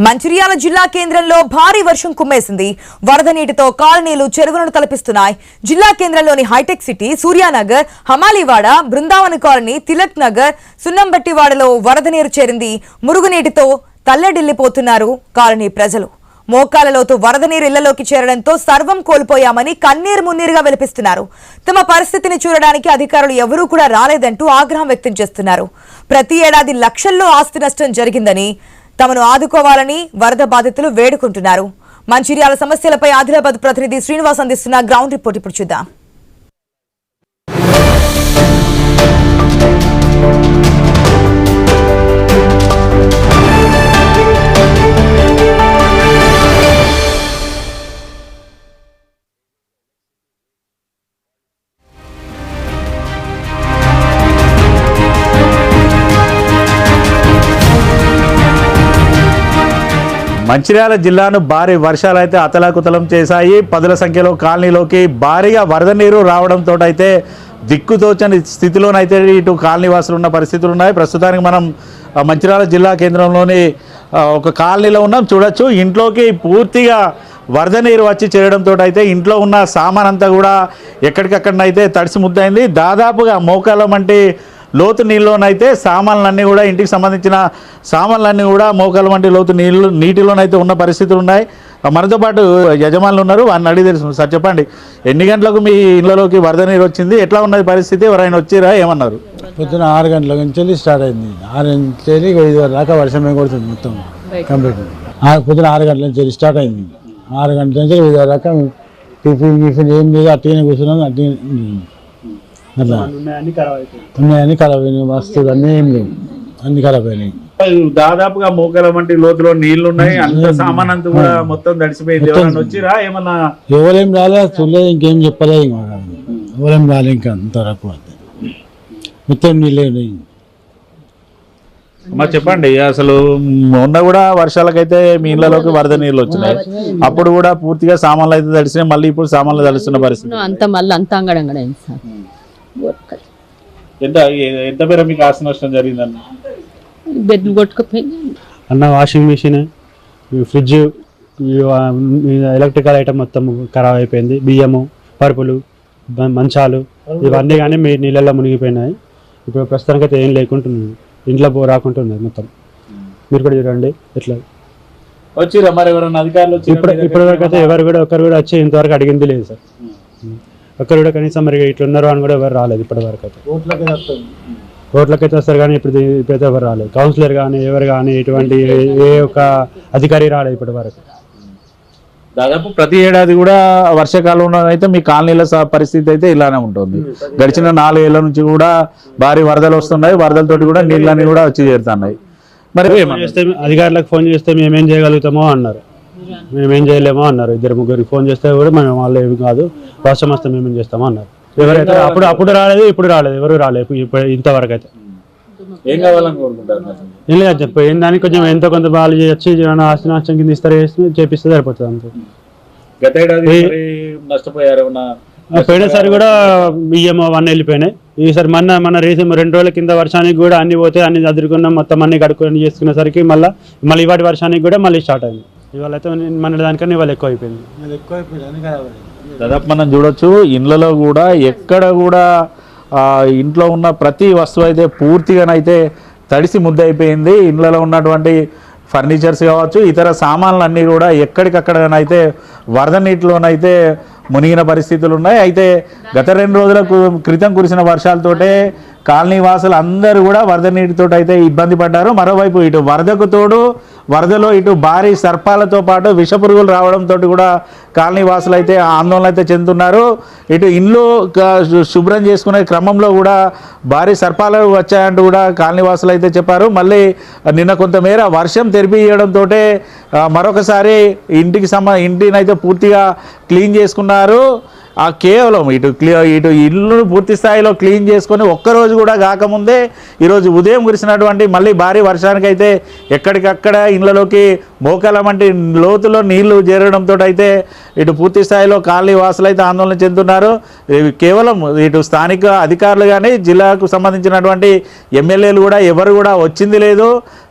మంచిర్యాల జిల్లా కేంద్రంలో భారీ వర్షం కుమ్మేసింది. వరద నీటితో కాలనీలు చెరువులను తలపిస్తున్నాయి. జిల్లా కేంద్రంలోని hitech city, Suryanagar, Hamaliwada, Brindavan colony, Tilak Nagar, సున్నంబట్టివాడలో వరద నీరు చేరింది. మురుగునీటితో తల్లడిల్లిపోతున్నారు కాలనీ ప్రజలు. మోకాలలోతు వరద నీరు ఇళ్లలోకి చేరడంతో సర్వం కోల్పోయామని కన్నీరు మున్నీరుగా విలపిస్తున్నారు. తమ పరిస్థితిని చూడడానికి అధికారులు ఎవరూ కూడా రాలేదంటూ ఆగ్రహం వ్యక్తం చేస్తున్నారు. ప్రతి ఏడాది లక్షల్లో ఆస్తి నష్టం జరిగిందని, తమను ఆదుకోవాలని వరద బాధితులు వేడుకుంటున్నారు. మంచిర్యాల సమస్యలపై ఆదిలాబాద్ ప్రతినిధి శ్రీనివాస్ అందిస్తున్న గ్రౌండ్ రిపోర్ట్ ఇప్పుడు చూద్దాం. మంచిర్యాల జిల్లాను భారీ వర్షాలు అయితే అతలాకుతలం చేశాయి. పదుల సంఖ్యలో కాలనీలోకి భారీగా వరద నీరు రావడంతో అయితే దిక్కుతోచని స్థితిలోనైతే ఇటు కాలనీ వాసులు ఉన్న పరిస్థితులు ఉన్నాయి. ప్రస్తుతానికి మనం మంచిర్యాల జిల్లా కేంద్రంలోని ఒక కాలనీలో ఉన్నాం. చూడొచ్చు, ఇంట్లోకి పూర్తిగా వరద నీరు వచ్చి చేరడంతో అయితే ఇంట్లో ఉన్న సామాన్ అంతా కూడా ఎక్కడికక్కడనైతే తడిసి ముద్దయింది. దాదాపుగా మోకాళ్ళ వంటి లోతు నీళ్ళలోనైతే సామాన్లన్నీ కూడా, ఇంటికి సంబంధించిన సామాన్లన్నీ కూడా మోకాళ్ళ వంటి లోతు నీటిలోనైతే ఉన్న పరిస్థితులు ఉన్నాయి. మనతో పాటు యజమానులు ఉన్నారు, వారిని అడిగి తెలుసు. సార్ చెప్పండి, ఎన్ని గంటలకు మీ ఇళ్లలోకి వరద నీరు వచ్చింది, ఎట్లా ఉన్నది పరిస్థితి, ఎవరైనా వచ్చిరా, ఏమన్నారు? పొద్దున 6 గంటల నుంచి స్టార్ట్ అయింది. 6 నుంచి 5 వరకు దాకా వర్షమే కొడుతుంది మొత్తం కంప్లీట్. పొద్దున 6 గంటల నుంచి స్టార్ట్ అయింది. 6 గంటల నుంచి 5 వరకు దాకా టిఫిన్ ఏం లేదు, అట్టిగానే కూర్చున్నాం. అట్లా ఉన్నాయని ఖరాబ్ అయినాయి, వస్తువులు అన్నీ ఏం లేవు, అన్ని ఖరాబ్ అయినాయి. దాదాపుగా మోకాల వంటి లోతులో నీళ్లు ఉన్నాయి, అంత సామాన్ అంతా కూడా మొత్తం తడిసిపోయింది. వచ్చిరా ఏమన్నా? ఎవరేం రాలే, చూడలేదు, ఇంకేం చెప్పలే, ఎవరేం రాలే ఇంకా అంతవరకు. మొత్తం నీళ్ళే ఉన్నాయి. అమ్మా చెప్పండి, అసలు మొన్న కూడా వర్షాలకైతే మీ ఇళ్లలోకి వరద నీళ్ళు వచ్చినాయి, అప్పుడు కూడా పూర్తిగా సామాన్లు అయితే తడిసినాయి, మళ్ళీ ఇప్పుడు సామాన్లు తడుస్తున్న పరిస్థితి ఎంత పేరు మీకు ఆస్తి నష్టం జరిగిందన్న? బెడ్లు కొట్టుకుపోయింది అన్న. Washing machine, fridge, electrical item మొత్తం ఖరాబ్ అయిపోయింది. బియ్యము, పరుపులు, మంచాలు ఇవన్నీ కానీ మీ నీళ్ళల్లో మునిగిపోయినాయి. ఇప్పుడు ప్రస్తుతానికి అయితే ఏం లేకుంటున్నాయి, ఇంట్లో రాకుంటున్నది మొత్తం. మీరు కూడా చూడండి ఎట్లా వచ్చిరా. మరి ఎవరైనా అధికారులు ఇప్పటివరకు అయితే ఒక్కరు కూడా వచ్చి ఇంతవరకు అడిగింది లేదు సార్. ఒక్కరు కూడా కనీసం మరి ఇట్లున్నారు అని కూడా ఎవరు రాలేదు ఇప్పటివరకు అయితే. కోట్లకైతే వస్తారు కానీ ఇప్పుడైతే ఎవరు రాలేదు. కౌన్సిలర్ కానీ ఎవరు కానీ ఎటువంటి ఏ ఒక్క అధికారి రాలేదు ఇప్పటి వరకు. దాదాపు ప్రతి ఏడాది కూడా వర్షాకాలంలో అయితే మీ కాలనీల పరిస్థితి అయితే ఇలానే ఉంటుంది. గడిచిన 4 ఏళ్ల నుంచి కూడా భారీ వరదలు వస్తున్నాయి, వరదలతోటి కూడా నీళ్ళని కూడా వచ్చి చేరుతున్నాయి. మరి అధికారులకు ఫోన్ చేస్తే మేమేం చేయగలుగుతామో అన్నారు, మేమేం చేయలేమో అన్నారు. 2-3 ఫోన్ చేస్తే కూడా మేము వాళ్ళు ఏమి కాదు, వర్షం వస్తే మేమేం చేస్తామో అన్నారు. ఎవరైతే అప్పుడు రాలేదు, ఇప్పుడు రాలేదు, ఎవరు రాలేదు ఇంతవరకు అయితే. ఏం కావాలని కోరుకుంటారు? ఏం లేదు చెప్పి దానికి కొంచెం ఎంతో కొంత వాళ్ళు వచ్చి ఆస్తి నష్టం కింద ఇస్తారు, చేపిస్తే సరిపోతుంది అంతే. గత ఏడాది నష్టపోయారు. పోయినసారి కూడా బియ్యం అవన్నీ వెళ్ళిపోయినాయి. ఈసారి మన రీసెంట్ 2 రోజుల కింద వర్షానికి కూడా అన్ని పోతే అన్ని చదువుకున్నాం, మొత్తం అన్ని కడుక్కొని చేసుకునేసరికి మళ్ళీ ఇవాటి వర్షానికి కూడా మళ్ళీ స్టార్ట్ అయింది. ఇవాళ అయితే మన దానికన్నా ఇవాళ ఎక్కువ అయిపోయింది. దాదాపు మనం చూడొచ్చు, ఇండ్లలో కూడా ఎక్కడ కూడా ఇంట్లో ఉన్న ప్రతి వస్తువు అయితే పూర్తిగానైతే తడిసి ముద్ద అయిపోయింది. ఇండ్లలో ఉన్నటువంటి ఫర్నిచర్స్ కావచ్చు, ఇతర సామాన్లు అన్నీ కూడా ఎక్కడికక్కడనైతే వరద నీటిలోనైతే మునిగిన పరిస్థితులు ఉన్నాయి. అయితే గత 2 రోజుల క్రితం కురిసిన వర్షాలతోటే కాలనీ వాసులు అందరూ కూడా వరద నీటితో అయితే ఇబ్బంది పడ్డారు. మరోవైపు ఇటు వరదకు తోడు వరదలో ఇటు భారీ సర్పాలతో పాటు విషపురుగులు రావడంతో కూడా కాలనీ వాసులు అయితే ఆందోళన అయితే చెందుతున్నారు. ఇటు ఇండ్లు శుభ్రం చేసుకునే క్రమంలో కూడా భారీ సర్పాలు వచ్చాయంటూ కూడా కాలనీ వాసులు అయితే చెప్పారు. మళ్ళీ నిన్న కొంతమేర వర్షం తెరిపియడంతో మరొకసారి ఇంటిని అయితే పూర్తిగా క్లీన్ చేసుకున్నారు. కేవలం ఇటు ఇల్లు పూర్తి స్థాయిలో క్లీన్ చేసుకొని ఒక్కరోజు కూడా కాకముందే ఈరోజు ఉదయం కురిసినటువంటి మళ్ళీ భారీ వర్షానికి అయితే ఎక్కడికక్కడ ఇళ్లలోకి మోకాల వంటి లోతులో నీళ్లు చేరడంతో అయితే ఇటు పూర్తి స్థాయిలో కాలనీ వాసులు అయితే ఆందోళన చెందుతున్నారు. కేవలం ఇటు స్థానిక అధికారులు కానీ జిల్లాకు సంబంధించినటువంటి ఎమ్మెల్యేలు కూడా ఎవరు కూడా వచ్చింది లేదు.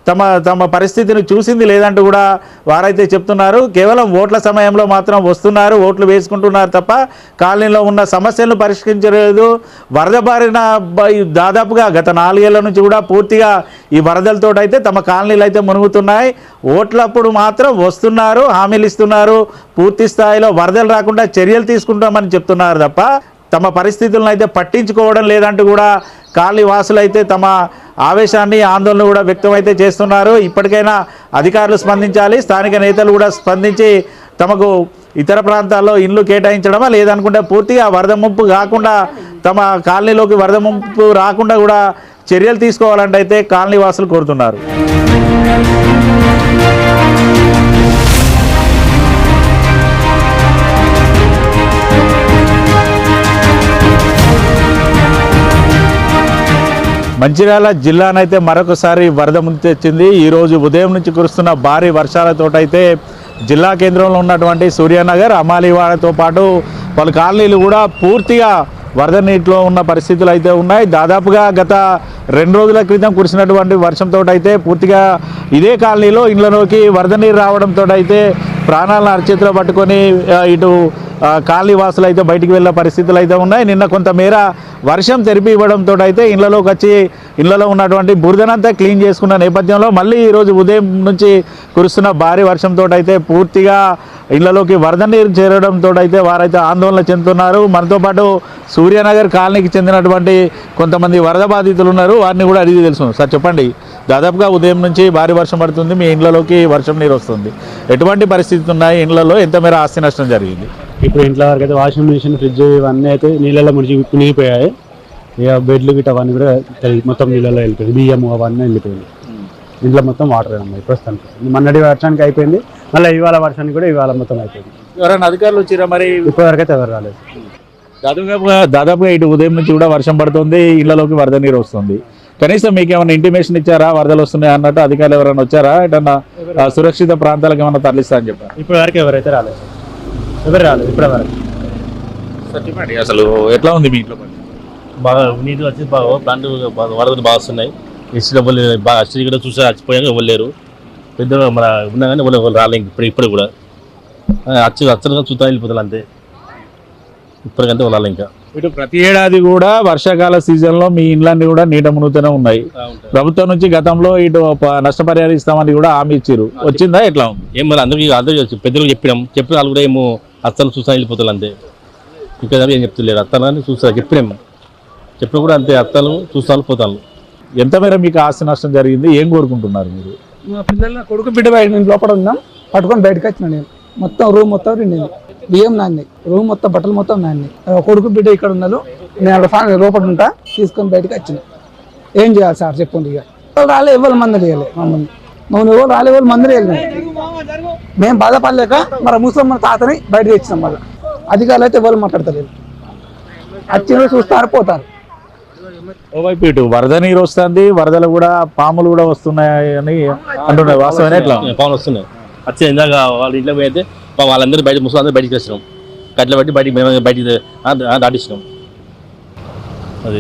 తమ పరిస్థితిని చూసింది లేదంటూ కూడా వారైతే చెప్తున్నారు. కేవలం ఓట్ల సమయంలో మాత్రం వస్తున్నారు, ఓట్లు వేసుకుంటున్నారు తప్ప కాలనీలో ఉన్న సమస్యలను పరిష్కరించలేదు. వరద బారిన దాదాపుగా గత 4 ఏళ్ల నుంచి కూడా పూర్తిగా ఈ వరదలతో అయితే తమ కాలనీలు అయితే మునుగుతున్నాయి. ఓట్లప్పుడు మాత్రం వస్తున్నారు, హామీలు ఇస్తున్నారు, పూర్తి స్థాయిలో వరదలు రాకుండా చర్యలు తీసుకుంటామని చెప్తున్నారు తప్ప తమ పరిస్థితులను అయితే పట్టించుకోవడం లేదంటూ కూడా కాలనీ వాసులు అయితే తమ ఆవేశాన్ని, ఆందోళన కూడా వ్యక్తమైతే చేస్తున్నారు. ఇప్పటికైనా అధికారులు స్పందించాలి, స్థానిక నేతలు కూడా స్పందించి తమకు ఇతర ప్రాంతాల్లో ఇండ్లు కేటాయించడమా లేదనుకుంటే పూర్తిగా వరద ముంపు కాకుండా తమ కాలనీలోకి వరద ముంపు రాకుండా కూడా చర్యలు తీసుకోవాలంటే అయితే కాలనీ వాసులు కోరుతున్నారు. మంచిర్యాల జిల్లానైతే మరొకసారి వరద ముందు తెచ్చింది. ఈరోజు ఉదయం నుంచి కురుస్తున్న భారీ వర్షాలతోటైతే జిల్లా కేంద్రంలో ఉన్నటువంటి సూర్యానగర్, అమాలివాడతో పాటు పలు కాలనీలు కూడా పూర్తిగా వరద నీటిలో ఉన్న పరిస్థితులు అయితే ఉన్నాయి. దాదాపుగా గత 2 రోజుల క్రితం కురిసినటువంటి వర్షంతో అయితే పూర్తిగా ఇదే కాలనీలో ఇళ్లలోకి వరద నీరు రావడంతో అయితే ప్రాణాలను అరచేతిలో పట్టుకొని ఇటు కాలనీ వాసులు అయితే బయటికి వెళ్ళే పరిస్థితులు అయితే ఉన్నాయి. నిన్న కొంతమేర వర్షం తెరిపి ఇవ్వడంతో అయితే ఇళ్లలోకి వచ్చి ఇళ్లలో ఉన్నటువంటి బురదనంతా క్లీన్ చేసుకున్న నేపథ్యంలో మళ్ళీ ఈరోజు ఉదయం నుంచి కురుస్తున్న భారీ వర్షంతో అయితే పూర్తిగా ఇళ్లలోకి వరద నీరు చేరడంతో అయితే వారైతే ఆందోళన చెందుతున్నారు. మనతో పాటు సూర్యానగర్ కాలనీకి చెందినటువంటి కొంతమంది వరద బాధితులు ఉన్నారు, వారిని కూడా అడిగి తెలుసు. సార్ చెప్పండి, దాదాపుగా ఉదయం నుంచి భారీ వర్షం పడుతుంది, మీ ఇండ్లలోకి వర్షం నీరు వస్తుంది, ఎటువంటి పరిస్థితులు ఉన్నాయి, ఇండ్లలో ఎంత మేర ఆస్తి నష్టం జరిగింది? ఇప్పుడు ఇంట్లో వరకు అయితే వాషింగ్ మిషన్, ఫ్రిడ్జ్ ఇవన్నీ అయితే నీళ్ళలో మునిగిపోయాయి. ఇక బెడ్లు గిట్ట అవన్నీ కూడా మొత్తం నీళ్ళలో వెళ్ళిపోయింది, బియ్యం అవన్నీ వెళ్ళిపోయింది. ఇంట్లో మొత్తం వాటర్ అమ్మాయి ప్రస్తుతానికి. మొన్నటి వర్షానికి అయిపోయింది, మళ్ళీ ఇవాళ వర్షానికి కూడా ఇవాళ మొత్తం అయిపోయింది. ఎవరైనా అధికారులు వచ్చిరా మరి? ఇప్పటివరకు అయితే ఎవరు రాలేదు. దాదాపుగా ఇటు ఉదయం నుంచి కూడా వర్షం పడుతుంది, ఇళ్లలోకి వరద నీరు వస్తుంది. కనీసం మీకు ఏమైనా ఇంటిమేషన్ ఇచ్చారా వరదలు వస్తున్నాయి అన్నట్టు? అధికారులు ఎవరైనా వచ్చారా? ఏదన్నా సురక్షిత ప్రాంతాలకు ఏమైనా తరలిస్తా అని చెప్పారు? ఇప్పటి వరకు ఎవరైతే రాలేదు, ఎవరు రాలేదు ఇప్పటి వరకు. అసలు ఎట్లా ఉంది మీ ఇంట్లో? బాగా నీటి వచ్చి బాగా ప్లాంట్ వరదలు బాగా వస్తున్నాయి. ఇసుక బాగా అచ్చి కూడా చూసి చచ్చిపోయాక ఇవ్వలేరు. పెద్దగా మన ఉన్నా కానీ వాళ్ళు రాలేదు. ఇప్పుడు కూడా అచ్చలుగా చూస్తా వెళ్ళిపోతారు అంతే. ఇప్పటికంటే వాళ్ళు ఇంకా ఇటు ప్రతి ఏడాది కూడా వర్షాకాల సీజన్లో మీ ఇండ్లన్నీ కూడా నీట మునుగుతూనే ఉన్నాయి. ప్రభుత్వం నుంచి గతంలో ఇటు నష్టపరిహారం ఇస్తామని కూడా హామీ ఇచ్చారు, వచ్చిందా? ఎట్లా ఉంది? ఏం మరి అందరూ పెద్దలు చెప్పిన వాళ్ళు కూడా ఏమో అత్తలు చూస్తా వెళ్ళిపోతారు అంతే. ఇంకా ఏం చెప్తలేరు, అత్తలు అని చూస్తా చెప్పిన కూడా అంతే, అత్తలు చూస్తా పోతాను. ఎంత మేర మీకు ఆస్తి నష్టం జరిగింది, ఏం కోరుకుంటున్నారు మీరు? మా పిల్లల కొడుకు బిడ్డ బయట నేను లోపల ఉన్నాం, పట్టుకొని బయటకు వచ్చిన నేను. మొత్తం రూమ్ మొత్తం రెండింది, బియ్యం నాన్ని, రూమ్ మొత్తం బట్టలు మొత్తం నాన్ని. కొడుకు బిడ్డ ఇక్కడ ఉన్నారు, నేను అక్కడ లోపల ఉంటా, తీసుకొని బయటకు వచ్చిన. ఏం చేయాలి సార్ చెప్పండి? ఇక ఎవరు రాలే, ఎవరు మందరు వేయలే మమ్మల్ని ఎవరు రాలే, ఎవరు మందరు వేయలే. మేము బాధపడలేక మన ముసలమ్మ తాతని బయట తెచ్చినాం. మళ్ళీ అధికారులు అయితే ఎవరు మాట్లాడతలేదు, వచ్చిన చూస్తారు పోతారు. ఓవైపు ఇటు వరద నీరు వస్తుంది, వరదలు కూడా పాములు కూడా వస్తున్నాయని అంటున్నారు, వాస్తవమే? ఎట్లా? పాములు వస్తున్నాయి. వచ్చి ఇందాక వాళ్ళ ఇంట్లో పోయితే వాళ్ళందరూ బయట ముసలి బయటికి తెచ్చినాం, కట్టెలు బట్టి బయటికి దాటిస్తున్నాం. అది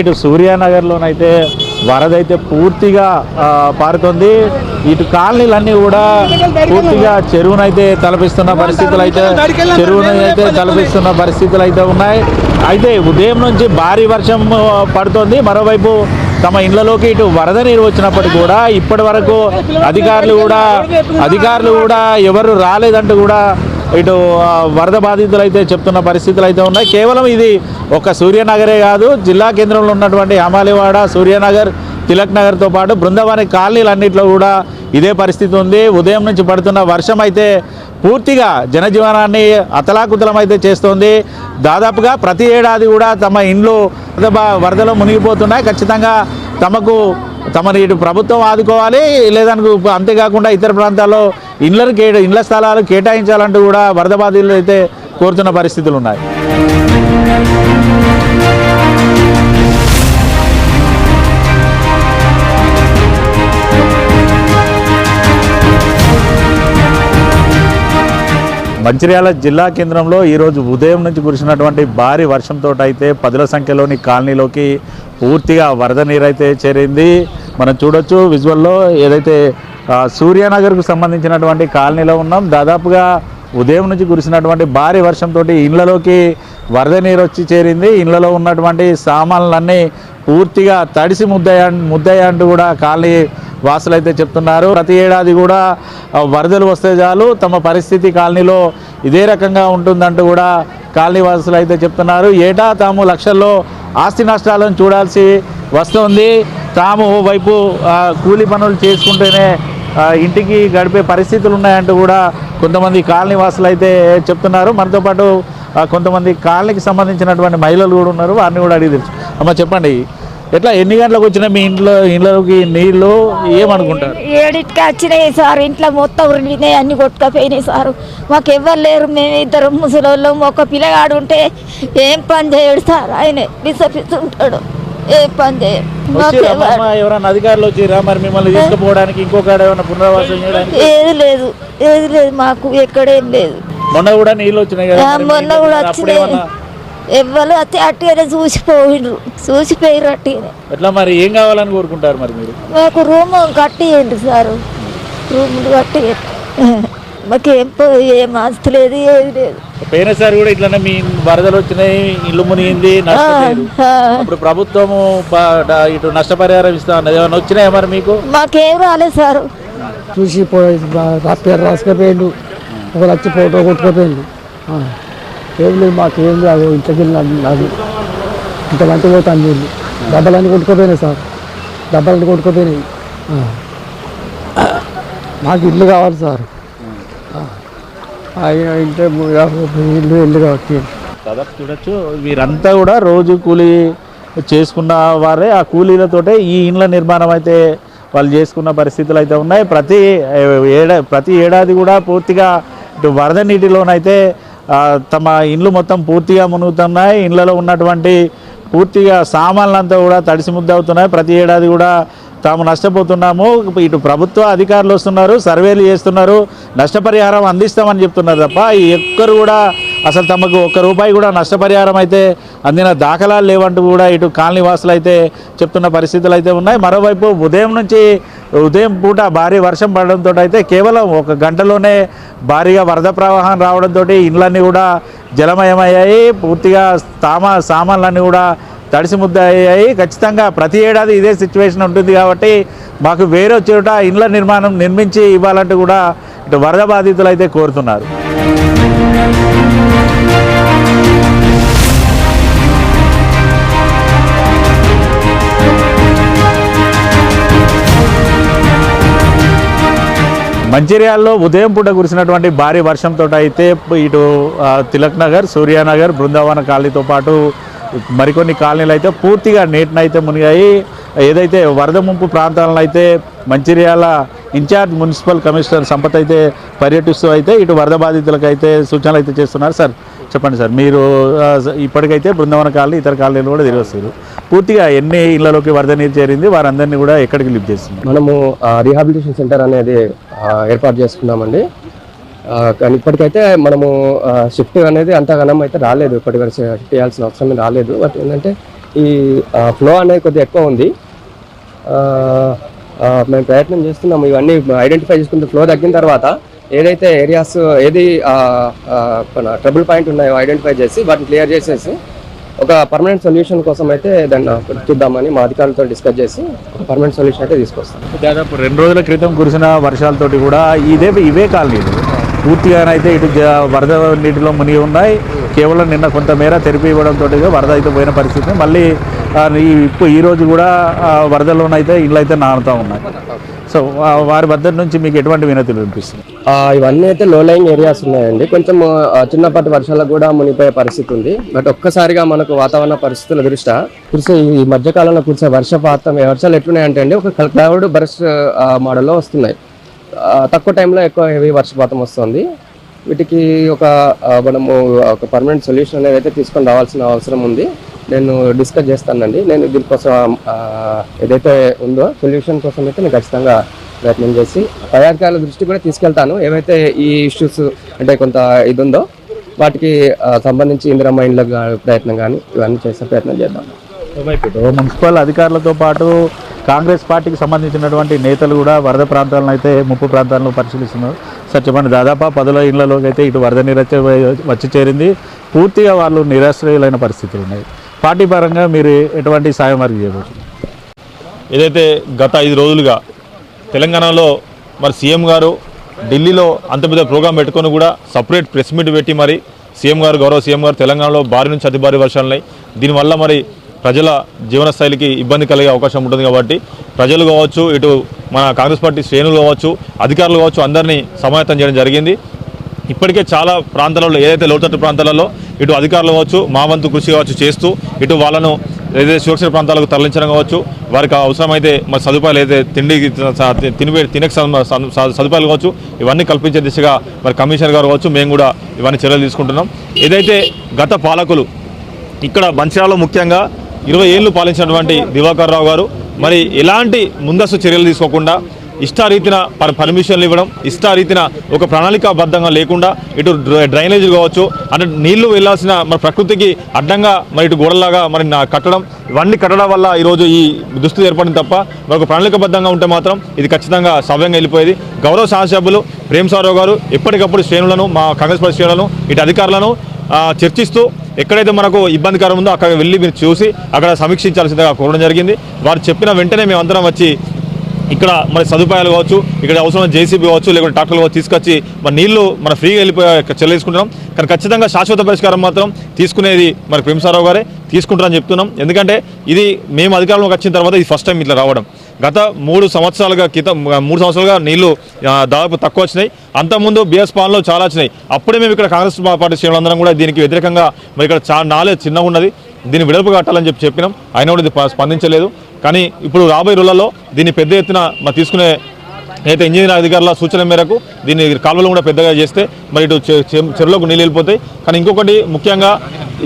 ఇటు సూర్యానగర్లోనైతే వరద అయితే పూర్తిగా పారుతుంది. ఇటు కాలనీలన్నీ కూడా పూర్తిగా చెరువునైతే తలపిస్తున్న పరిస్థితులు అయితే ఉన్నాయి. అయితే ఉదయం నుంచి భారీ వర్షం పడుతుంది. మరోవైపు తమ ఇళ్లలోకి ఇటు వరద నీరు వచ్చినప్పటికీ కూడా ఇప్పటి వరకు అధికారులు కూడా ఎవరు రాలేదంటూ కూడా ఇటు వరద బాధితులు అయితే చెప్తున్న పరిస్థితులు అయితే ఉన్నాయి. కేవలం ఇది ఒక సూర్యానగరే కాదు, జిల్లా కేంద్రంలో ఉన్నటువంటి అమాలివాడ, సూర్యానగర్, తిలక్ నగర్తో పాటు బృందావని కాలనీలన్నింటిలో కూడా ఇదే పరిస్థితి ఉంది. ఉదయం నుంచి పడుతున్న వర్షం అయితే పూర్తిగా జనజీవనాన్ని అతలాకుతలం అయితే చేస్తోంది. దాదాపుగా ప్రతి ఏడాది కూడా తమ ఇండ్లు వరదలో మునిగిపోతున్నాయి. ఖచ్చితంగా తమని ఇటు ప్రభుత్వం ఆదుకోవాలి, లేదనుకో అంతేకాకుండా ఇతర ప్రాంతాల్లో ఇళ్ల స్థలాలు కేటాయించాలంటూ కూడా వరద బాధితులు అయితే కోరుతున్న పరిస్థితులు ఉన్నాయి. మంచిర్యాల జిల్లా కేంద్రంలో ఈరోజు ఉదయం నుంచి కురిసినటువంటి భారీ వర్షంతో అయితే 10ల సంఖ్యలోని కాలనీలోకి పూర్తిగా వరద నీరు అయితే చేరింది. మనం చూడొచ్చు విజువల్లో ఏదైతే సూర్యానగర్కు సంబంధించినటువంటి కాలనీలో ఉన్నాం. దాదాపుగా ఉదయం నుంచి కురిసినటువంటి భారీ వర్షంతో ఇళ్లలోకి వరద నీరు వచ్చి చేరింది. ఇళ్లలో ఉన్నటువంటి సామాన్లన్నీ పూర్తిగా తడిసి ముద్దయ్యంటూ కూడా కాలనీ వాసులు అయితే చెప్తున్నారు. ప్రతి ఏడాది కూడా వరదలు వస్తే చాలు తమ పరిస్థితి కాలనీలో ఇదే రకంగా ఉంటుందంటూ కూడా కాలనీ వాసులు అయితే చెప్తున్నారు. ఏటా తాము లక్షల్లో ఆస్తి నష్టాలను చూడాల్సి వస్తుంది. తాము వైపు కూలి పనులు చేసుకుంటేనే ఇంటికి గడిపే పరిస్థితులు ఉన్నాయంటూ కూడా కొంతమంది కాలనీ వాసులు అయితే చెప్తున్నారు. మనతో పాటు కొంతమంది కాలనీకి సంబంధించినటువంటి మహిళలు కూడా ఉన్నారు. వారిని కూడా అడిగి తెలుసు. అమ్మ చెప్పండి, ఎట్లా ఎన్ని గంటలకు వచ్చినా మీ ఇళ్ళలోకి నీళ్ళు ఏమనుకుంటారు? 7కి వచ్చినాయి సార్. ఇంట్లో మొత్తం నిండినాయి, అన్ని కొట్టుకపోయినాయి సార్. మాకు ఎవ్వరు లేరు, మేము ఇద్దరు ముసలోళ్ళం. ఒక పిల్లగాడు ఉంటే ఏం పని చేయడు సార్, ఆయన పిసపిస్తుంటాడు, ఏం పని చేయడు. ఎవరైనా అధికారులు వచ్చిరా మరి మిమ్మల్ని తీసుకుపోవడానికి, ఇంకొక ఏమైనా పునరావాసం చేయడానికి? ఏది లేదు మాకు, ఎక్కడేం లేదు. మొన్న కూడా నీళ్ళు వచ్చినాయి కదా? మొన్న కూడా వచ్చినాయి. ఎవ్వరు అతి అట్టిగానే చూసిపోయారు అట్టిగానే. ఎట్లా మరి ఏం కావాలని కోరుకుంటారు మరి మీరు? మాకు రూమ్ కట్టియండి సార్, రూములు కట్టి. మాకేం ఆస్తి లేదు, ఏది లేదు. పోయినసారి కూడా ఇట్లానే మీ వరదలు వచ్చినాయి, ఇల్లు మునిగింది, నష్టపోయారు. అప్పుడు ప్రభుత్వము ఇటు నష్టపరిహారం ఇస్తా అన్నది, ఏమైనా వచ్చినాయా మరి మీకు? మాకేం రాలేదు సార్. చూసి పేరు రాసుకపోయిండు, ఒక లక్ష ఫోటో కొట్టుకుపోయిండు. ఏం లేదు, మాకేం లేదు. ఇంట్లోకి వెళ్ళినాడు, ఇంతకంటే పోతాను నీళ్ళు. డబ్బాలన్నీ కొట్టుకుపోయినాయి సార్, డబ్బాలన్నీ కొట్టుకుపోయినాయి. మాకు ఇల్లు కావాలి సార్, ఇంట్లో ఇల్లు కాబట్టి. దాదాపు చూడొచ్చు వీరంతా కూడా రోజు కూలీ చేసుకున్న వారే. ఆ కూలీలతోటే ఈ ఇండ్ల నిర్మాణం అయితే వాళ్ళు చేసుకున్న పరిస్థితులు అయితే ఉన్నాయి. ప్రతి ఏడాది కూడా పూర్తిగా ఇటు వరద నీటిలోనైతే తమ ఇండ్లు మొత్తం పూర్తిగా మునుగుతున్నాయి. ఇండ్లలో ఉన్నటువంటి పూర్తిగా సామాన్లంతా కూడా తడిసి ముద్దవుతున్నాయి. ప్రతి ఏడాది కూడా తాము నష్టపోతున్నాము. ఇటు ప్రభుత్వ అధికారులు వస్తున్నారు, సర్వేలు చేస్తున్నారు, నష్టపరిహారం అందిస్తామని చెప్తున్నారు తప్ప ఎక్కరు కూడా అసలు తమకు ₹1 కూడా నష్టపరిహారం అయితే అందిన దాఖలాలు లేవంటూ కూడా ఇటు కాలనీ వాసులు అయితే చెప్తున్న పరిస్థితులు అయితే ఉన్నాయి. మరోవైపు ఉదయం పూట భారీ వర్షం పడడంతో అయితే కేవలం 1 గంటలోనే భారీగా వరద ప్రవాహం రావడంతో ఇండ్లన్నీ కూడా జలమయమయ్యాయి. పూర్తిగా సామాన్లన్నీ కూడా తడిసి ముద్ద అయ్యాయి. ఖచ్చితంగా ప్రతి ఏడాది ఇదే సిచ్యువేషన్ ఉంటుంది కాబట్టి మాకు వేరే చోట ఇండ్ల నిర్మించి ఇవ్వాలంటూ కూడా ఇటు వరద బాధితులు అయితే కోరుతున్నారు. మంచిర్యాలలో ఉదయం పూట కురిసినటువంటి భారీ వర్షంతో అయితే ఇటు తిలక్ నగర్, సూర్యానగర్, బృందావన కాలనీతో పాటు మరికొన్ని కాలనీలు అయితే పూర్తిగా నీటినైతే మునిగాయి. ఏదైతే వరద ముంపు ప్రాంతాలను అయితే Mancherial in-charge municipal commissioner Sampath అయితే పర్యటిస్తూ అయితే ఇటు వరద బాధితులకు అయితే సూచనలు అయితే చేస్తున్నారు. సార్ చెప్పండి సార్, మీరు ఇప్పటికైతే బృందావన కాలనీ, ఇతర కాలనీలు కూడా తిరిగి వస్తారు. పూర్తిగా ఎన్ని ఇళ్లలోకి వరద నీరు చేరింది, వారందరినీ కూడా ఎక్కడికి లిఫ్ట్ చేస్తుంది? మనము రీహాబిలిటేషన్ సెంటర్ అనేది ఏర్పాటు చేసుకున్నామండి. కానీ ఇప్పటికైతే మనము షిఫ్ట్ అనేది అంత ఘనం అయితే రాలేదు, ఇప్పటి వరకు షిఫ్ట్ చేయాల్సిన అవసరం రాలేదు. బట్ ఏంటంటే ఈ ఫ్లో అనేది కొద్దిగా ఎక్కువ ఉంది. మేము ప్రయత్నం చేస్తున్నాము ఇవన్నీ ఐడెంటిఫై చేసుకుంటే ఫ్లో తగ్గిన తర్వాత ఏదైతే ఏరియాస్ ట్రబుల్ పాయింట్ ఉన్నాయో ఐడెంటిఫై చేసి వాటిని క్లియర్ చేసేసి ఒక పర్మనెంట్ సొల్యూషన్ కోసం అయితే దాన్ని చూద్దామని మా అధికారులతో డిస్కస్ చేసి ఒక పర్మనెంట్ సొల్యూషన్ అయితే తీసుకొస్తాం. దాదాపు 2 రోజుల క్రితం కురిసిన వర్షాలతోటి కూడా ఇవే కాలనీలు పూర్తిగానైతే ఇటు వరద నీటిలో మునిగి ఉన్నాయి. కేవలం నిన్న కొంతమేర తెరిపి ఇవ్వడంతో వరద అయితే పోయిన పరిస్థితి. మళ్ళీ ఈ రోజు కూడా వరదలోనైతే ఇళ్ళు అయితే నానుతూ ఉన్నాయి. సో వారి వద్ద నుంచి మీకు ఎటువంటి వినతులు వినిపిస్తుంది? ఇవన్నీ అయితే లో లయింగ్ ఏరియాస్ ఉన్నాయండి. కొంచెం చిన్నపాటి వర్షాలకు కూడా మునిగిపోయే పరిస్థితి ఉంది. బట్ ఒక్కసారిగా మనకు వాతావరణ పరిస్థితుల దృష్ట్యా కురిసే ఈ మధ్యకాలంలో కురిసే వర్షాలు ఎట్లున్నాయంటే అండి, ఒక క్లౌడ్ బర్స్ట్ మోడల్లో వస్తున్నాయి. తక్కువ టైంలో ఎక్కువ హెవీ వర్షపాతం వస్తుంది. వీటికి మనము ఒక పర్మనెంట్ సొల్యూషన్ అనేది అయితే తీసుకొని రావాల్సిన అవసరం ఉంది. నేను డిస్కస్ చేస్తానండి. నేను దీనికోసం ఏదైతే ఉందో సొల్యూషన్ కోసం అయితే నేను ఖచ్చితంగా ప్రయత్నం చేసి పై అధికారుల దృష్టి కూడా తీసుకెళ్తాను. ఏవైతే ఈ ఇష్యూస్ అంటే కొంత ఇది ఉందో వాటికి సంబంధించి ఇందిరమ్మ ఇండ్ల ప్రయత్నం కానీ ఇవన్నీ చేసే ప్రయత్నం చేద్దాం. మున్సిపల్ అధికారులతో పాటు కాంగ్రెస్ పార్టీకి సంబంధించినటువంటి నేతలు కూడా వరద ప్రాంతాలను అయితే ముప్పు ప్రాంతాలను పరిశీలిస్తున్నారు. సార్ చెప్పండి, దాదాపు 10 ఇళ్లలోకి అయితే ఇటు వరద నీరు వచ్చి చేరింది. పూర్తిగా వాళ్ళు నిరాశ్రయులైన పరిస్థితులు ఉన్నాయి. పార్టీ పరంగా మీరు ఎటువంటి సాయం వారికి చేయవచ్చు? ఏదైతే గత 5 రోజులుగా తెలంగాణలో మరి సీఎం గారు ఢిల్లీలో అంత పెద్ద ప్రోగ్రాం పెట్టుకొని కూడా సపరేట్ ప్రెస్ మీట్ పెట్టి మరి గౌరవ సీఎం గారు తెలంగాణలో భారీ నుంచి అతి భారీ వర్షాలున్నాయి, దీనివల్ల మరి ప్రజల జీవన స్థాయికి ఇబ్బంది కలిగే అవకాశం ఉంటుంది కాబట్టి ప్రజలు కావచ్చు, ఇటు మన కాంగ్రెస్ పార్టీ శ్రేణులు కావచ్చు, అధికారులు కావచ్చు, అందరినీ సమాయత్తం చేయడం జరిగింది. ఇప్పటికే చాలా ప్రాంతాలలో ఏదైతే లోతట్టు ప్రాంతాలలో ఇటు అధికారులు కావచ్చు, మా వంతు కృషి కావచ్చు చేస్తూ ఇటు వాళ్ళను ఏదైతే సురక్షిత ప్రాంతాలకు తరలించడం కావచ్చు, వారికి అవసరమైతే మరి సదుపాయాలు అయితే తినక సదుపాయాలు కావచ్చు, ఇవన్నీ కల్పించే దిశగా మరి కమిషనర్ గారు కావచ్చు, మేము కూడా ఇవన్నీ చర్యలు తీసుకుంటున్నాం. ఏదైతే గత పాలకులు ఇక్కడ మంచిర్యాలలో ముఖ్యంగా 20 ఏళ్ళు పాలించినటువంటి దివాకర్ రావు గారు మరి ఎలాంటి ముందస్తు చర్యలు తీసుకోకుండా ఇష్టారీతిన పర్మిషన్లు ఇవ్వడం, ఇష్టారీతిన ఒక ప్రణాళికాబద్ధంగా లేకుండా ఇటు డ్రైనేజీలు కావచ్చు, అంటే నీళ్లు వెళ్లాల్సిన మరి ప్రకృతికి అడ్డంగా మరి ఇటు గోడలాగా మరి కట్టడం, ఇవన్నీ కట్టడం వల్ల ఈరోజు ఈ దుస్థితి ఏర్పడింది తప్ప మరొక ప్రణాళికాబద్ధంగా ఉంటే మాత్రం ఇది ఖచ్చితంగా సవ్యంగా వెళ్ళిపోయేది. గౌరవ శాసనసభ్యులు ప్రేమ్సారావు గారు ఎప్పటికప్పుడు శ్రేణులను, మా కాంగ్రెస్ పార్టీ శ్రేణులను, ఇటు అధికారులను చర్చిస్తూ ఎక్కడైతే మనకు ఇబ్బందికరం ఉందో అక్కడ వెళ్ళి మీరు చూసి అక్కడ సమీక్షించాల్సిందిగా కోరడం జరిగింది. వారు చెప్పిన వెంటనే మేమందరం వచ్చి ఇక్కడ మరి సదుపాయాలు కావచ్చు, ఇక్కడ అవసరమైన జేసీబీ కావచ్చు, లేకుంటే ట్రాక్టర్లు కావచ్చు తీసుకొచ్చి మరి నీళ్లు మన ఫ్రీగా వెళ్ళిపోయే చెల్లేసుకుంటున్నాం. కానీ ఖచ్చితంగా శాశ్వత పరిష్కారం మాత్రం తీసుకునేది మరి ప్రేమ్సారావు గారే తీసుకుంటారని చెప్తున్నాం. ఎందుకంటే ఇది మేము అధికారంలోకి వచ్చిన తర్వాత ఇది ఫస్ట్ టైం ఇట్లా రావడం. గత 3 సంవత్సరాలుగా నీళ్లు దాదాపు తక్కువ వచ్చినాయి. అంతకుముందు బీఎస్ పాలనలో చాలా వచ్చినాయి. అప్పుడే మేము ఇక్కడ కాంగ్రెస్ పార్టీ శ్రేణులందరం కూడా దీనికి వ్యతిరేకంగా మరి ఇక్కడ నాలే చిన్నగా ఉన్నది, దీన్ని విడల్పు కట్టాలని చెప్పినాం. అయినా కూడా ఇది స్పందించలేదు. కానీ ఇప్పుడు రాబోయే రోజులలో దీన్ని పెద్ద ఎత్తున మరి తీసుకునే అయితే ఇంజనీర్ అధికారుల సూచన మేరకు దీన్ని కాలువలు కూడా పెద్దగా చేస్తే మరి ఇటు చెరువులకు నీళ్ళు వెళ్ళిపోతాయి. కానీ ఇంకొకటి ముఖ్యంగా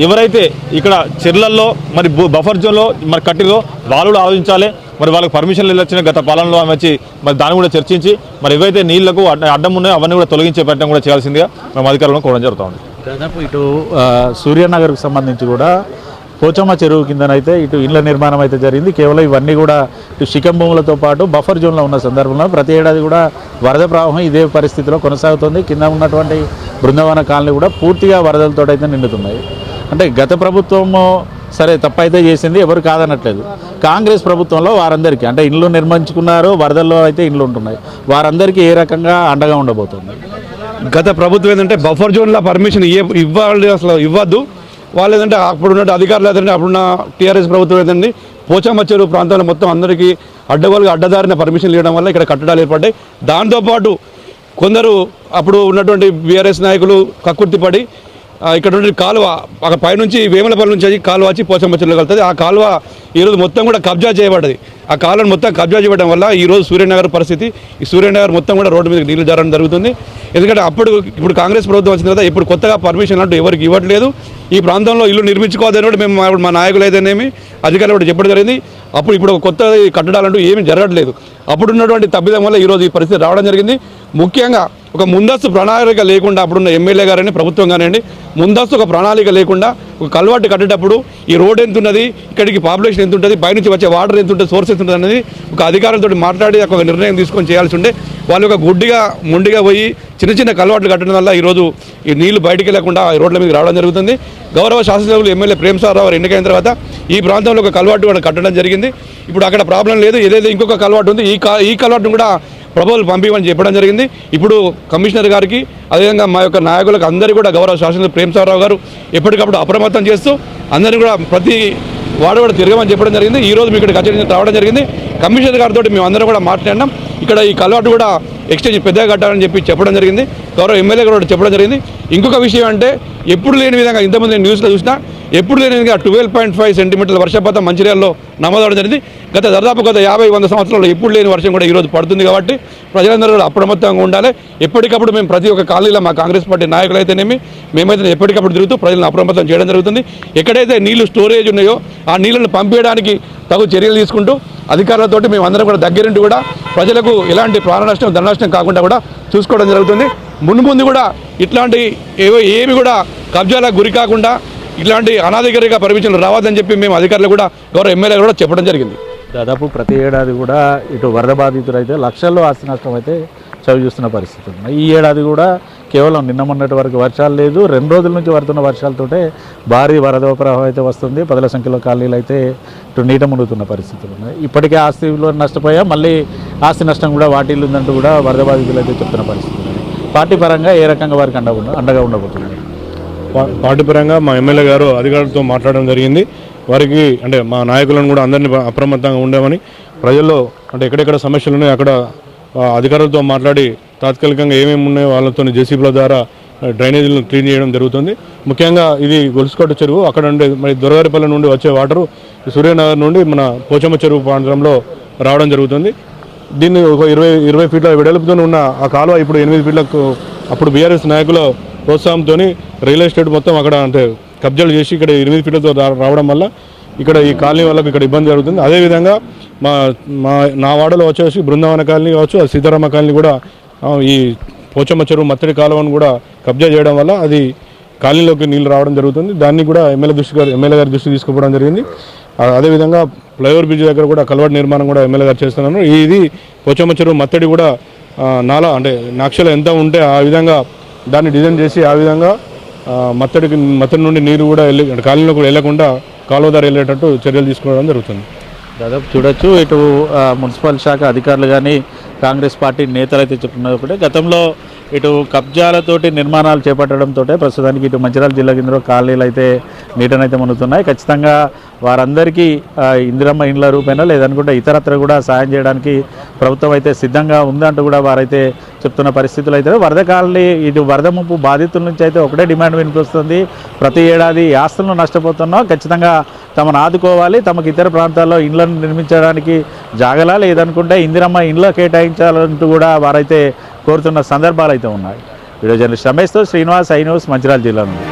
ఎవరైతే ఇక్కడ చెరువులలో మరి బఫర్ జోన్లో మరి కట్టిరో వాళ్ళు కూడా ఆలోచించాలి. మరి వాళ్ళకి పర్మిషన్లు వచ్చిన గత పాలనలో వచ్చి మరి దాన్ని కూడా చర్చించి మరి ఏవైతే నీళ్లకు అడ్డం ఉన్నాయో అవన్నీ కూడా తొలగించే ప్రయత్నం కూడా చేయాల్సిందిగా మేము అధికారులను కోరడం జరుగుతుంది. దాదాపు ఇటు సూర్యానగర్కు సంబంధించి కూడా పోచమ్మ చెరువు కిందనైతే ఇటు ఇళ్ల నిర్మాణం అయితే జరిగింది. కేవలం ఇవన్నీ కూడా ఇటు శిఖం భూములతో పాటు బఫర్ జోన్లో ఉన్న సందర్భంలో ప్రతి ఏడాది కూడా వరద ప్రవాహం ఇదే పరిస్థితిలో కొనసాగుతుంది. కింద ఉన్నటువంటి బృందావన కాలనీ కూడా పూర్తిగా వరదలతో అయితే నిండుతున్నాయి. అంటే గత ప్రభుత్వము సరే తప్పైతే చేసింది, ఎవరు కాదనట్లేదు. కాంగ్రెస్ ప్రభుత్వంలో వారందరికీ అంటే ఇళ్ళు నిర్మించుకున్నారు, వరదల్లో అయితే ఇళ్ళు ఉంటున్నాయి, వారందరికీ ఏ రకంగా అండగా ఉండబోతుంది? గత ప్రభుత్వం ఏంటంటే బఫర్ జోన్లో పర్మిషన్ ఇవ్వాలి, అసలు ఇవ్వద్దు. వాళ్ళు ఏంటంటే అప్పుడున్న అధికారులు ఏంటంటే అప్పుడున్న టీఆర్ఎస్ ప్రభుత్వం ఏంటంటే పోచమ్మ చెరువు ప్రాంతాల్లో మొత్తం అందరికీ అడ్డదారిన పర్మిషన్లు ఇవ్వడం వల్ల ఇక్కడ కట్టడాలు ఏర్పడ్డాయి. దాంతోపాటు కొందరు అప్పుడు ఉన్నటువంటి బీఆర్ఎస్ నాయకులు కక్కుర్తిపడి ఇక్కడ నుండి కాలువ అక్కడ పైనుంచి వేములపల్లి నుంచి కాలువ వచ్చి పోచమ్మ చెరువులో కలుతుంది. ఆ కాలువ ఈరోజు మొత్తం కూడా కబ్జా చేయబడ్డది. ఆ కాలువను మొత్తం కబ్జా చేయడం వల్ల ఈరోజు సూర్యనగర్ పరిస్థితి, ఈ సూర్యనగర్ మొత్తం కూడా రోడ్డు మీద నీళ్లు జారడం జరుగుతుంది. ఎందుకంటే ఇప్పుడు కాంగ్రెస్ ప్రభుత్వం వచ్చిన తర్వాత ఇప్పుడు కొత్తగా పర్మిషన్ అంటూ ఎవరికి ఇవ్వట్లేదు. ఈ ప్రాంతంలో ఇల్లు నిర్మించుకోవద్దని కూడా మేము మా నాయకులు అయితేనేమి అధికారులు కూడా చెప్పడం జరిగింది. ఇప్పుడు కొత్త కట్టడాలంటూ ఏమీ జరగట్లేదు. అప్పుడున్నటువంటి తప్పిదం వల్ల ఈరోజు ఈ పరిస్థితి రావడం జరిగింది. ముఖ్యంగా ఒక ముందస్తు ప్రణాళిక లేకుండా అప్పుడున్న ఎమ్మెల్యే గారని ప్రభుత్వం కానివ్వండి, ముందస్తు ఒక ప్రణాళిక లేకుండా ఒక కల్వర్టు కట్టేటప్పుడు ఈ రోడ్ ఎంత ఉన్నది, ఇక్కడికి పాపులేషన్ ఎంత ఉంటుంది, పైనుంచి వచ్చే వాటర్ ఎంత ఉంటుంది, సోర్స్ ఎంత ఉంటుంది అనేది ఒక అధికారులతో మాట్లాడి ఒక నిర్ణయం తీసుకొని చేయాల్సి ఉండే. వాళ్ళు ఒక మొండిగా పోయి చిన్న కల్వర్ట్లు కట్టడం వల్ల ఈరోజు ఈ నీళ్లు బయటికి వెళ్లకుండా రోడ్ల మీద రావడం జరుగుతుంది. గౌరవ శాసనసభ్యులు ఎమ్మెల్యే ప్రేమ్సారావు గారు ఎన్నికైన తర్వాత ఈ ప్రాంతంలో ఒక కల్వర్టు కూడా కట్టడం జరిగింది. ఇప్పుడు అక్కడ ప్రాబ్లం లేదు. ఏదైతే ఇంకొక కల్వర్టు ఉంది ఈ కల్వర్టును కూడా ప్రపోజల్ పంపించమని చెప్పడం జరిగింది. ఇప్పుడు కమిషనర్ గారికి అదేవిధంగా మా యొక్క నాయకులకు అందరికీ కూడా గౌరవ శాసనసభ్యులు ప్రేమ్సారావు గారు ఎప్పటికప్పుడు అప్రమత్తం చేస్తూ అందరినీ కూడా ప్రతి వాడు కూడా తిరగమని చెప్పడం జరిగింది. ఈరోజు మీ ఇక్కడికి కచేరీ రావడం జరిగింది. కమిషనర్ గారితో మేము అందరం కూడా మాట్లాడినాం. ఇక్కడ ఈ కల్వర్టు కూడా ఎక్స్టెంజ్ పెద్దగా కట్టాలని చెప్పడం జరిగింది. గౌరవ ఎమ్మెల్యే గారు చెప్పడం జరిగింది. ఇంకొక విషయం అంటే ఎప్పుడు లేని విధంగా ఇంతకుముందు నేను న్యూస్లో చూసినా ఎప్పుడు లేని విధంగా 12.5 సెంటీమీటర్ల వర్షపాతం మంచిర్యాలలో నమోదవడం జరిగింది. గత 50-100 సంవత్సరాల్లో ఎప్పుడు లేని వర్షం కూడా ఈరోజు పడుతుంది. కాబట్టి ప్రజలందరూ కూడా అప్రమత్తంగా ఉండాలి. ఎప్పటికప్పుడు మేము ప్రతి ఒక్క కాలనీలో మా కాంగ్రెస్ పార్టీ నాయకులు అయితేనేమి మేమైతే ఎప్పటికప్పుడు తిరుగుతూ ప్రజలను అప్రమత్తం చేయడం జరుగుతుంది. ఎక్కడైతే నీళ్లు స్టోరేజ్ ఉన్నాయో ఆ నీళ్లను పంపించడానికి తగు చర్యలు తీసుకుంటూ అధికారులతోటి మేము అందరం కూడా దగ్గరుండి కూడా ప్రజలకు ఎలాంటి ప్రాణ నష్టం, ధన నష్టం కాకుండా కూడా చూసుకోవడం జరుగుతుంది. ముందు కూడా ఇట్లాంటి ఏమి కూడా కబ్జాలకు గురి కాకుండా ఇట్లాంటి అనాధికారిక పర్మిషన్లు రావద్దని చెప్పి మేము అధికారులు కూడా గౌరవ ఎమ్మెల్యే కూడా చెప్పడం జరిగింది. దాదాపు ప్రతి ఏడాది కూడా ఇటు వరద బాధితులు అయితే లక్షల్లో ఆస్తి నష్టం అయితే చవి చూస్తున్న పరిస్థితి ఉంది. ఈ ఏడాది కూడా కేవలం నిన్న మొన్నటి వరకు వర్షాలు లేదు, 2 రోజుల నుంచి పడుతున్న వర్షాలతోటే భారీ వరద ప్రవాహం అయితే వస్తుంది. 10ల సంఖ్యలో కాలనీలు అయితే ఇటు నీట మునుగుతున్న పరిస్థితులు ఉన్నాయి. ఇప్పటికే ఆస్తిలో నష్టపోయా, మళ్ళీ ఆస్తి నష్టం కూడా వాటిల్లుందంటూ కూడా వరద బాధితులు అయితే చెప్తున్న పరిస్థితి ఉంది. పార్టీ పరంగా ఏ రకంగా వారికి అండగా ఉండబోతున్నారు? పార్టీ పరంగా మా ఎమ్మెల్యే గారు అధికారులతో మాట్లాడడం జరిగింది. వారికి అంటే మా నాయకులను కూడా అందరినీ అప్రమత్తంగా ఉండేమని, ప్రజల్లో అంటే ఎక్కడెక్కడ సమస్యలు ఉన్నాయో అక్కడ అధికారులతో మాట్లాడి తాత్కాలికంగా ఏమేమి ఉన్నాయో వాళ్ళతో జేసీబీల ద్వారా డ్రైనేజీలను క్లీన్ చేయడం జరుగుతుంది. ముఖ్యంగా ఇది గొలుసుకట్టు చెరువు, అక్కడ ఉండే మరి దొరగారిపల్లి నుండి వచ్చే వాటరు సూర్యనగర్ నుండి మన పోచమ్మ చెరువు ప్రాంతంలో రావడం జరుగుతుంది. దీన్ని ఒక 20 ఫీట్ల వెడల్పుతో ఉన్న ఆ కాలువ ఇప్పుడు 8 ఫీట్లకు అప్పుడు బీఆర్ఎస్ నాయకుల ప్రోత్సాహంతో రియల్ ఎస్టేట్ మొత్తం అక్కడ అంటే కబ్జాలు చేసి ఇక్కడ 8 ఫీట్లతో రావడం వల్ల ఇక్కడ ఈ కాలనీ వాళ్ళకి ఇక్కడ ఇబ్బంది జరుగుతుంది. అదేవిధంగా నా వాడలో వచ్చేసి బృందావన కాలనీ కావచ్చు, సీతారామ కాలనీ కూడా ఈ పోచమ్మ చెరువు మత్తడి కాలువను కూడా కబ్జా చేయడం వల్ల అది కాలనీలోకి నీళ్ళు రావడం జరుగుతుంది. దాన్ని కూడా ఎమ్మెల్యే గారి దృష్టికి తీసుకుపోవడం జరిగింది. అదేవిధంగా ఫ్లైఓవర్ బ్రిడ్జ్ దగ్గర కూడా కల్వర్ట్ నిర్మాణం కూడా ఎమ్మెల్యే గారు చేస్తున్నారు. ఇది పోచమ్మ చెరువు మత్తడి కూడా నాలా అంటే నాక్షలు ఎంత ఉంటే ఆ విధంగా దాన్ని డిజైన్ చేసి ఆ విధంగా మత్తడి నుండి నీరు కూడా కాలనీలో కూడా వెళ్లకుండా కాలువ దారి వెళ్ళేటట్టు చర్యలు తీసుకోవడం జరుగుతుంది. దాదాపు చూడొచ్చు, ఇటు మున్సిపల్ శాఖ అధికారులు కానీ కాంగ్రెస్ పార్టీ నేతలు అయితే చెప్తున్నారు ఒకటే, గతంలో ఇటు కబ్జాలతోటి నిర్మాణాలు చేపట్టడంతో ప్రస్తుతానికి ఇటు మంచిర్యాల జిల్లా కింద కాలనీలు అయితే నీటనైతే మునుగుతున్నాయి. ఖచ్చితంగా వారందరికీ ఇందిరమ్మ ఇండ్ల రూపేనా లేదనుకుంటే ఇతరత్ర కూడా సాయం చేయడానికి ప్రభుత్వం అయితే సిద్ధంగా ఉందంటూ కూడా వారైతే చెప్తున్న పరిస్థితులు అయితే వరద కాలనీ ఇటు వరద ముప్పు బాధితుల నుంచి అయితే ఒకటే డిమాండ్ వినిపిస్తుంది. ప్రతి ఏడాది ఆస్తులను నష్టపోతున్నాం, ఖచ్చితంగా తమను ఆదుకోవాలి, తమకు ఇతర ప్రాంతాల్లో ఇండ్లను నిర్మించడానికి జాగలా లేదనుకుంటే ఇందిరమ్మ ఇండ్ల కేటాయించాలంటూ కూడా వారైతే కోరుతున్న సందర్భాలు అయితే ఉన్నాయి. వీడియో జర్నలిస్ట్ రమేష్తో శ్రీనివాస్, ఐ న్యూస్, మంచిర్యాల జిల్లా నుండి.